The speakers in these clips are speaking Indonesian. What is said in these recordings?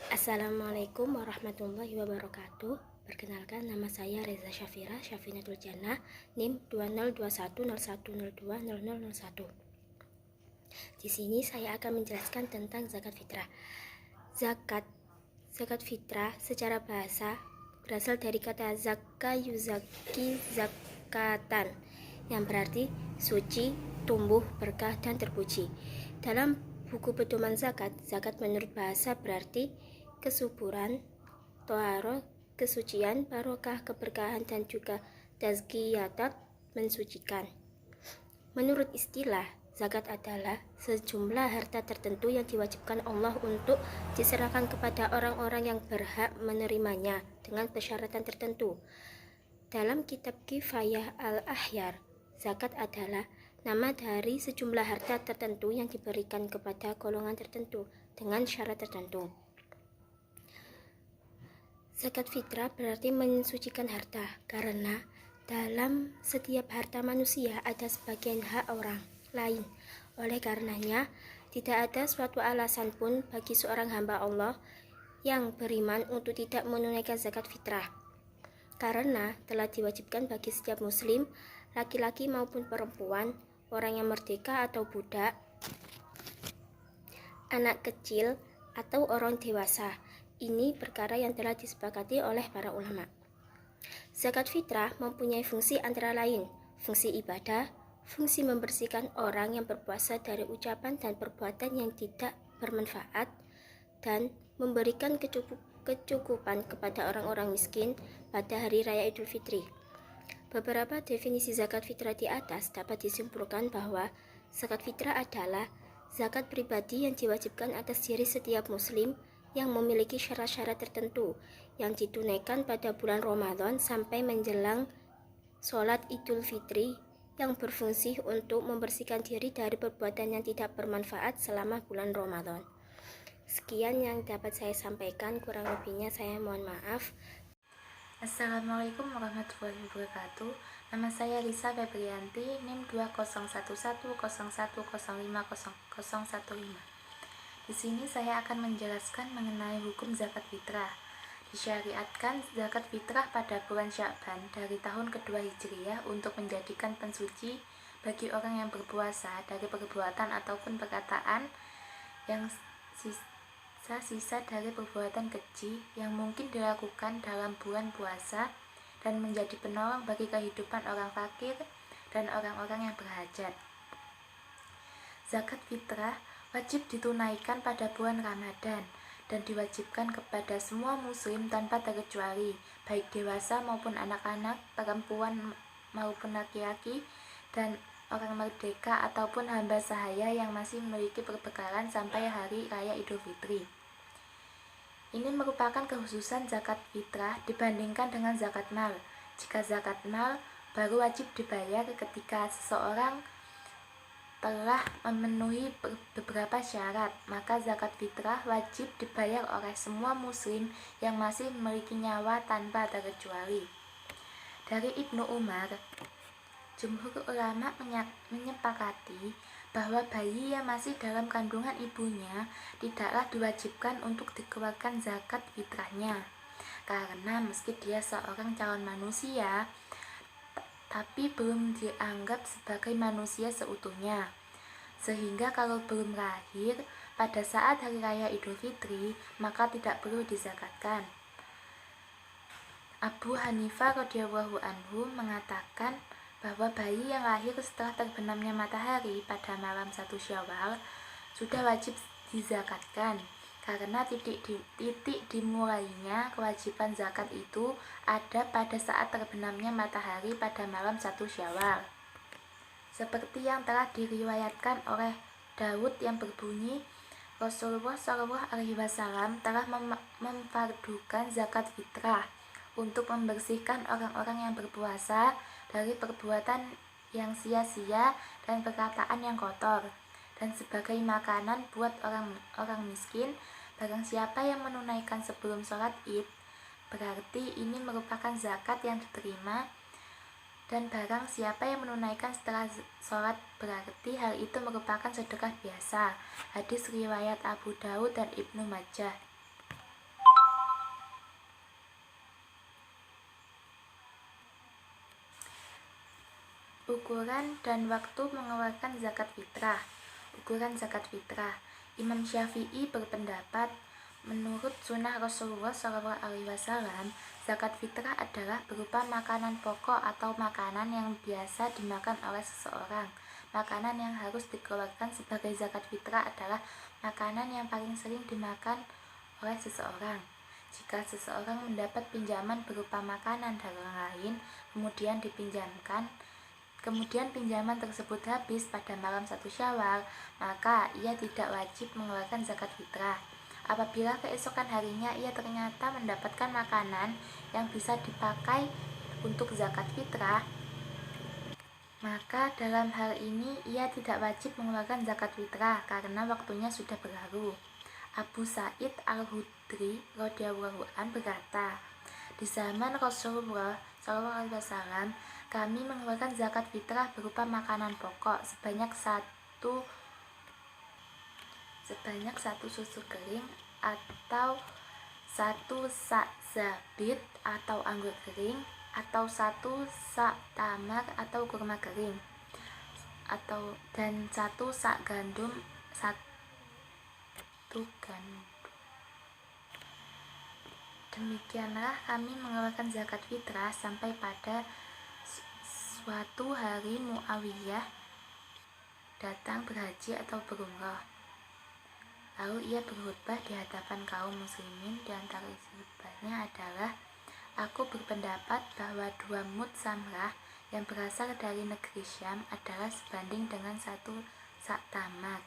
Assalamualaikum warahmatullahi wabarakatuh. Perkenalkan, nama saya Reza Syafira Syafinatul Jannah, NIM 202101020001. Di sini saya akan menjelaskan tentang zakat fitrah. Zakat fitrah secara bahasa berasal dari kata zakka yuzaki zakatan, yang berarti suci, tumbuh, berkah, dan terpuji. Dalam buku pedoman zakat menurut bahasa berarti kesuburan, toharo, kesucian, barokah, keberkahan, dan juga tazkiyatan, mensucikan. Menurut istilah, zakat adalah sejumlah harta tertentu yang diwajibkan Allah untuk diserahkan kepada orang-orang yang berhak menerimanya dengan persyaratan tertentu. Dalam kitab Kifayah al-Ahyar, zakat adalah nama dari sejumlah harta tertentu yang diberikan kepada golongan tertentu dengan syarat tertentu. Zakat fitrah berarti mensucikan harta, karena dalam setiap harta manusia ada sebagian hak orang lain. Oleh karenanya, tidak ada suatu alasan pun bagi seorang hamba Allah yang beriman untuk tidak menunaikan zakat fitrah, karena telah diwajibkan bagi setiap muslim, laki-laki maupun perempuan, orang yang merdeka atau budak, anak kecil atau orang dewasa. Ini perkara yang telah disepakati oleh para ulama. Zakat fitrah mempunyai fungsi antara lain fungsi ibadah, fungsi membersihkan orang yang berpuasa dari ucapan dan perbuatan yang tidak bermanfaat, dan memberikan kecukupan kepada orang-orang miskin pada hari raya Idul Fitri. Beberapa definisi zakat fitrah di atas dapat disimpulkan bahwa zakat fitrah adalah zakat pribadi yang diwajibkan atas diri setiap muslim yang memiliki syarat-syarat tertentu yang ditunaikan pada bulan Ramadan sampai menjelang sholat Idul Fitri, yang berfungsi untuk membersihkan diri dari perbuatan yang tidak bermanfaat selama bulan Ramadan. Sekian yang dapat saya sampaikan, kurang lebihnya saya mohon maaf. Assalamualaikum warahmatullahi wabarakatuh. Nama saya Lisa Febrianti, NIM 20110105001015. Di sini saya akan menjelaskan mengenai hukum zakat fitrah. Disyariatkan zakat fitrah pada bulan Sya'ban dari tahun kedua Hijriyah untuk menjadikan pensuci bagi orang yang berpuasa dari perbuatan ataupun perkataan yang sisa dari perbuatan keji yang mungkin dilakukan dalam bulan puasa, dan menjadi penolong bagi kehidupan orang fakir dan orang-orang yang berhajat. Zakat fitrah wajib ditunaikan pada bulan Ramadan dan diwajibkan kepada semua muslim tanpa terkecuali, baik dewasa maupun anak-anak, perempuan maupun laki-laki, dan orang merdeka ataupun hamba sahaya yang masih memiliki perbekalan sampai hari raya Idul Fitri. Ini merupakan kekhususan zakat fitrah dibandingkan dengan zakat mal. Jika zakat mal baru wajib dibayar ketika seseorang telah memenuhi beberapa syarat, maka zakat fitrah wajib dibayar oleh semua muslim yang masih memiliki nyawa tanpa terkecuali. Dari Ibnu Umar, jumhur ulama menyepakati bahwa bayi yang masih dalam kandungan ibunya tidaklah diwajibkan untuk dikeluarkan zakat fitrahnya, karena meski dia seorang calon manusia, tapi belum dianggap sebagai manusia seutuhnya, sehingga kalau belum lahir pada saat hari raya Idul Fitri maka tidak perlu dizakatkan. Abu Hanifah radhiyallahu anhu mengatakan bahwa bayi yang lahir setelah terbenamnya matahari pada malam 1 Syawal sudah wajib dizakatkan, karena titik dimulainya kewajiban zakat itu ada pada saat terbenamnya matahari pada malam 1 Syawal. Seperti yang telah diriwayatkan oleh Daud yang berbunyi, Rasulullah SAW telah memfardukan zakat fitrah untuk membersihkan orang-orang yang berpuasa dari perbuatan yang sia-sia dan perkataan yang kotor, dan sebagai makanan buat orang miskin. Barang siapa yang menunaikan sebelum sholat Id, berarti ini merupakan zakat yang diterima, dan barang siapa yang menunaikan setelah sholat, berarti hal itu merupakan sedekah biasa. Hadis riwayat Abu Daud dan Ibnu Majah. Ukuran dan waktu mengeluarkan zakat fitrah. Ukuran zakat fitrah. Imam Syafi'i berpendapat, menurut sunnah Rasulullah SAW, zakat fitrah adalah berupa makanan pokok atau makanan yang biasa dimakan oleh seseorang. Makanan yang harus dikeluarkan sebagai zakat fitrah adalah makanan yang paling sering dimakan oleh seseorang. Jika seseorang mendapat pinjaman berupa makanan dari orang lain, kemudian pinjaman tersebut habis pada malam 1 Syawal, maka ia tidak wajib mengeluarkan zakat fitrah. Apabila keesokan harinya ia ternyata mendapatkan makanan yang bisa dipakai untuk zakat fitrah, maka dalam hal ini ia tidak wajib mengeluarkan zakat fitrah karena waktunya sudah berlalu. Abu Sa'id Al-Khudri radhiyallahu anhu berkata, di zaman Rasulullah SAW, kami mengeluarkan zakat fitrah berupa makanan pokok sebanyak satu susu kering atau 1 sak zabit atau anggur kering, atau 1 sak tamar atau kurma kering, dan 1 sak gandum. Demikianlah kami mengeluarkan zakat fitrah sampai pada suatu hari Muawiyah datang berhaji atau berumrah. Lalu ia berkhutbah di hadapan kaum muslimin. Di antara isi khutbahnya adalah, aku berpendapat bahwa 2 mud samrah yang berasal dari negeri Syam adalah sebanding dengan 1 sak tamar.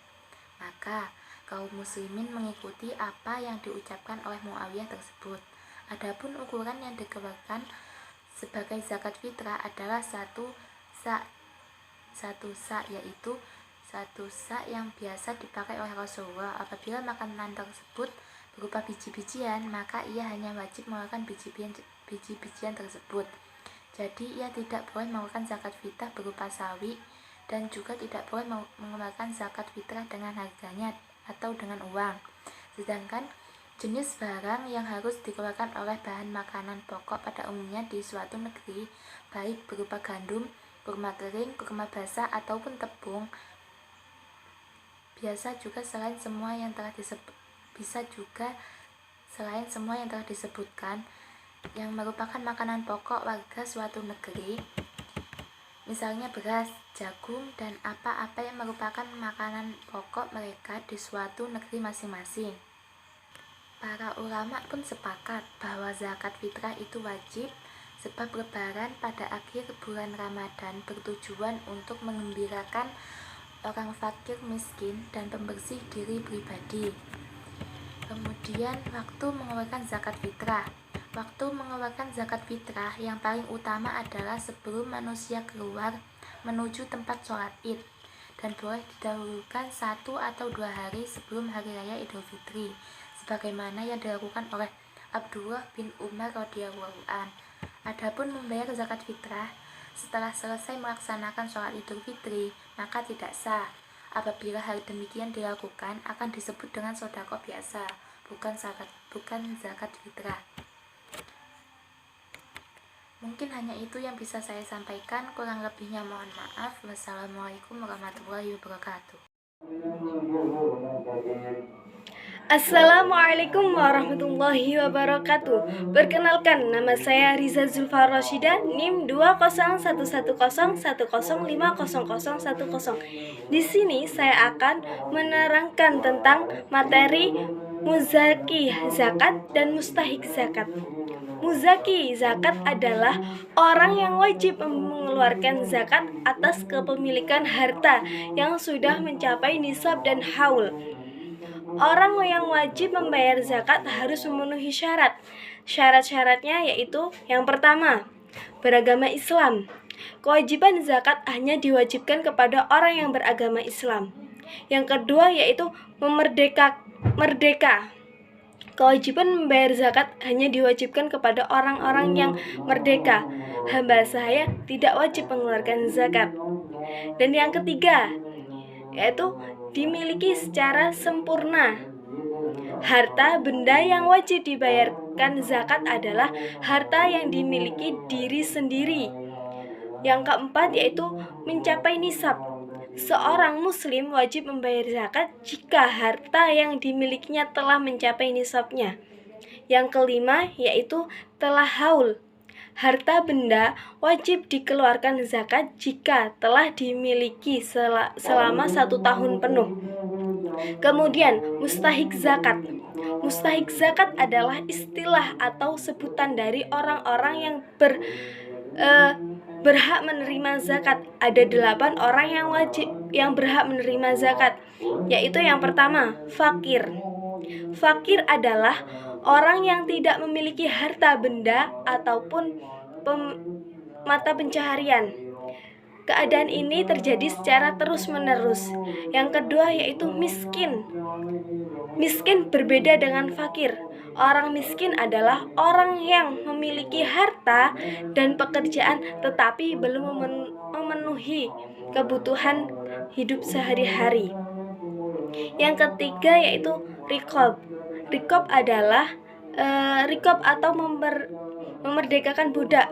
Maka kaum muslimin mengikuti apa yang diucapkan oleh Muawiyah tersebut. Adapun ukuran yang dikeluarkan sebagai zakat fitrah adalah 1 sak, yaitu 1 sak yang biasa dipakai oleh Rasulullah. Apabila makanan tersebut berupa biji-bijian, maka ia hanya wajib mengeluarkan biji-bijian tersebut. Jadi ia tidak boleh mengeluarkan zakat fitrah berupa sawi, dan juga tidak boleh mengeluarkan zakat fitrah dengan harganya atau dengan uang. Sedangkan jenis barang yang harus dikeluarkan oleh bahan makanan pokok pada umumnya di suatu negeri, baik berupa gandum, kurma kering, kurma basah, ataupun tepung, bisa juga selain semua yang telah disebutkan yang merupakan makanan pokok warga suatu negeri, misalnya beras, jagung, dan apa-apa yang merupakan makanan pokok mereka di suatu negeri masing-masing. Para ulama pun sepakat bahwa zakat fitrah itu wajib, sebab lebaran pada akhir bulan Ramadan bertujuan untuk menggembirakan orang fakir miskin dan pembersih diri pribadi. Kemudian waktu mengeluarkan zakat fitrah. Waktu mengeluarkan zakat fitrah yang paling utama adalah sebelum manusia keluar menuju tempat sholat Id, dan boleh didahulukan 1 atau 2 hari sebelum hari raya Idul Fitri, sebagaimana yang dilakukan oleh Abdullah bin Umar radhiyallahu anhu. Adapun membayar zakat fitrah setelah selesai melaksanakan sholat Idul Fitri, maka tidak sah. Apabila hal demikian dilakukan, akan disebut dengan sedekah biasa, bukan zakat fitrah. Mungkin hanya itu yang bisa saya sampaikan, kurang lebihnya mohon maaf. Wassalamualaikum warahmatullahi wabarakatuh. Assalamualaikum warahmatullahi wabarakatuh. Perkenalkan, nama saya Riza Zulfa Rashida, NIM 2011110500010. Di sini saya akan menerangkan tentang materi muzaki zakat dan mustahik zakat. Muzaki zakat adalah orang yang wajib mengeluarkan zakat atas kepemilikan harta yang sudah mencapai nisab dan haul. Orang yang wajib membayar zakat harus memenuhi syarat. Syarat-syaratnya yaitu, yang pertama, beragama Islam. Kewajiban zakat hanya diwajibkan kepada orang yang beragama Islam. Yang kedua yaitu merdeka. Kewajiban membayar zakat hanya diwajibkan kepada orang-orang yang merdeka. Hamba sahaya tidak wajib mengeluarkan zakat. Dan yang ketiga yaitu dimiliki secara sempurna. Harta benda yang wajib dibayarkan zakat adalah harta yang dimiliki diri sendiri. Yang keempat yaitu mencapai nisab. Seorang muslim wajib membayar zakat jika harta yang dimilikinya telah mencapai nisabnya. Yang kelima yaitu telah haul. Harta benda wajib dikeluarkan zakat jika telah dimiliki selama 1 tahun penuh. Kemudian mustahik zakat. Mustahik zakat adalah istilah atau sebutan dari orang-orang yang berhak menerima zakat. Ada 8 orang yang berhak menerima zakat, yaitu yang pertama, fakir. Fakir adalah orang yang tidak memiliki harta benda ataupun mata pencaharian. Keadaan ini terjadi secara terus-menerus. Yang kedua yaitu miskin. Miskin berbeda dengan fakir. Orang miskin adalah orang yang memiliki harta dan pekerjaan tetapi belum memenuhi kebutuhan hidup sehari-hari. Yang ketiga yaitu rikob. Rikob adalah rikob atau memerdekakan budak.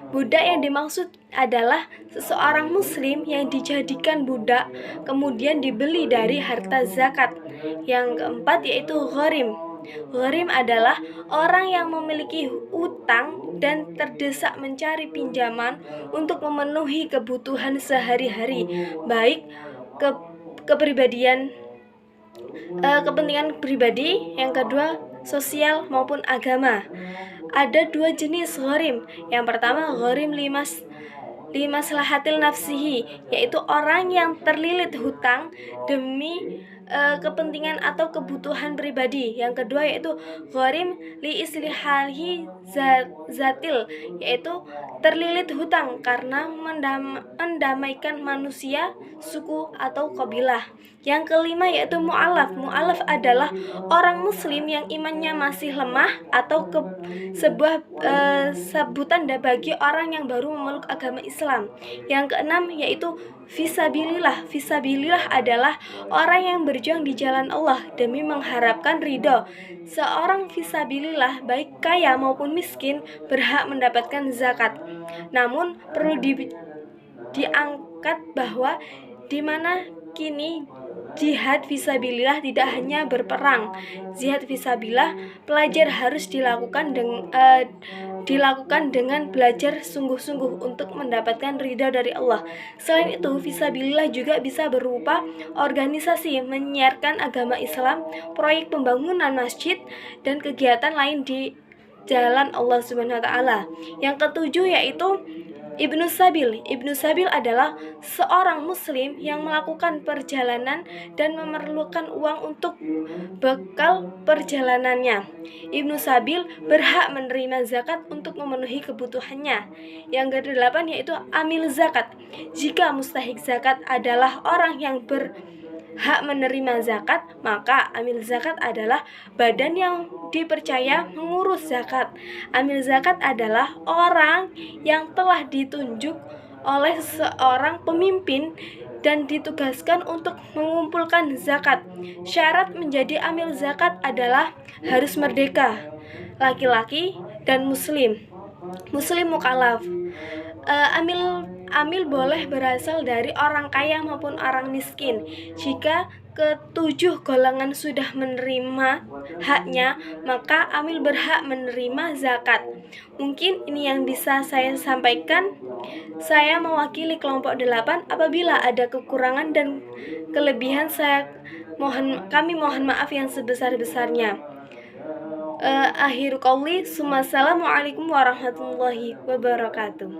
Budak yang dimaksud adalah seseorang muslim yang dijadikan budak kemudian dibeli dari harta zakat. Yang keempat yaitu gharim. Gharim adalah orang yang memiliki utang dan terdesak mencari pinjaman untuk memenuhi kebutuhan sehari-hari, baik kepentingan pribadi, yang kedua sosial maupun agama. Ada 2 jenis gharim. Yang pertama gharim limaslahatil nafsihi, yaitu orang yang terlilit hutang demi kepentingan atau kebutuhan pribadi. Yang kedua yaitu gharim li islihalihi zatil, yaitu terlilit hutang karena mendamaikan manusia, suku atau kabilah. Yang kelima yaitu mu'alaf. Mu'alaf adalah orang muslim yang imannya masih lemah atau sebuah sebutan bagi orang yang baru memeluk agama Islam. Yang keenam yaitu fisabilillah. Fisabilillah adalah orang yang berjuang di jalan Allah demi mengharapkan ridho. Seorang fisabilillah baik kaya maupun miskin berhak mendapatkan zakat. Namun perlu diangkat bahwa di mana kini jihad fisabilillah tidak hanya berperang. Jihad fisabilillah pelajar harus dilakukan dengan belajar sungguh-sungguh untuk mendapatkan ridha dari Allah. Selain itu, fisabilillah juga bisa berupa organisasi menyiarkan agama Islam, proyek pembangunan masjid, dan kegiatan lain di jalan Allah Subhanahu wa taala. Yang ketujuh yaitu Ibnu Sabil. Ibnu Sabil adalah seorang muslim yang melakukan perjalanan dan memerlukan uang untuk bekal perjalanannya. Ibnu Sabil berhak menerima zakat untuk memenuhi kebutuhannya. Yang ke-8 yaitu amil zakat. Jika mustahik zakat adalah orang yang berhak menerima zakat, maka amil zakat adalah badan yang dipercaya mengurus zakat. Amil zakat adalah orang yang telah ditunjuk oleh seorang pemimpin dan ditugaskan untuk mengumpulkan zakat. Syarat menjadi amil zakat adalah harus merdeka, laki-laki dan muslim mukallaf. Amil boleh berasal dari orang kaya maupun orang miskin. Jika ke-7 golongan sudah menerima haknya, maka amil berhak menerima zakat. Mungkin ini yang bisa saya sampaikan. Saya mewakili kelompok 8. Apabila ada kekurangan dan kelebihan, kami mohon maaf yang sebesar-besarnya. Akhir qauli, assalamualaikum warahmatullahi wabarakatuh.